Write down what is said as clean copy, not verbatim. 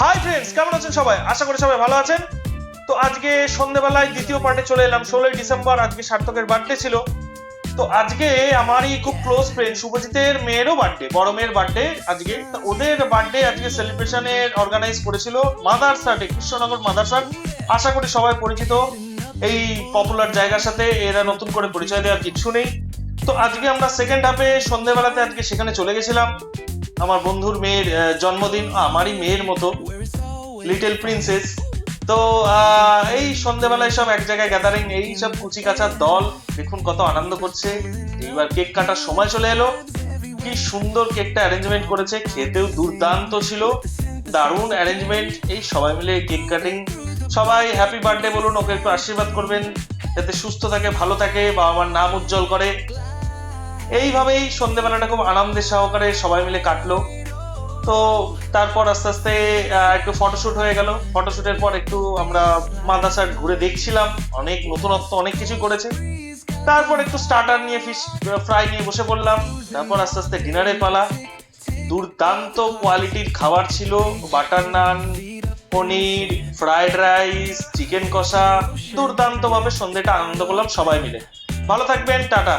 Hi friends, কেমন আছেন সবাই? আশা করি সবাই ভালো আছেন। তো আজকে সন্ধ্যেবেলায় দ্বিতীয় পার্টে চলে এলাম। 16ই ডিসেম্বর আজকে সার্থকের বার্থডে ছিল। তো আজকে আমারই খুব ক্লোজ ফ্রেন্ড শুভজিতের মেয়েরও বার্থডে, বড় মেয়ের বার্থডে আজকে। তা ওদের বার্থডে আজকে সেলিব্রেশনের অর্গানাইজ করেছিল মাদারসাটে, কৃষ্ণনগর মাদারসাট। আশা করি সবাই পরিচিত এই পপুলার জায়গার সাথে, এরা নতুন করে পরিচয় দেওয়ার কিছু নেই। তো আজকে আমরা সেকেন্ড হাফে সন্ধ্যেবেলাতে আজকে সেখানে চলে গেছিলাম। আমার বন্ধুর মেয়ের জন্মদিন, আমারই মেয়ের মতো, লিটল প্রিন্সেস। তো এই সন্ধ্যেবেলায় সব এক জায়গায় গ্যাদারিং, এই সব কুচি কাচার দল দেখুন কত আনন্দ করছে। এইবার কেক কাটার সময় চলে এলো। কি সুন্দর কেকটা অ্যারেঞ্জমেন্ট করেছে, খেতেও দুর্দান্ত ছিল, দারুণ অ্যারেঞ্জমেন্ট। এই সবাই মিলে কেক কাটিং। সবাই হ্যাপি বার্থডে বলুন, ওকে একটু আশীর্বাদ করবেন যাতে সুস্থ থাকে, ভালো থাকে, বাবা মার নাম উজ্জ্বল করে। এইভাবেই সন্ধ্যেবেলাটা খুব আনন্দের সহকারে সবাই মিলে কাটলো। তো তারপর আস্তে আস্তে একটু ফটোশুট হয়ে গেল। ফটোশুটের পর একটু আমরা মাদারসাট ঘুরে দেখছিলাম, অনেক নতুনত্ব অনেক কিছু করেছে। তারপর একটু স্টার্টার নিয়ে, ফিশ ফ্রাই নিয়ে বসে পড়লাম। তারপর আস্তে আস্তে ডিনারের পালা। দুর্দান্ত কোয়ালিটির খাবার ছিল, বাটার নান, পনির, ফ্রাইড রাইস, চিকেন কষা। দুর্দান্ত ভাবে সন্ধ্যেটা আনন্দ করলাম সবাই মিলে। ভালো থাকবেন, টাটা।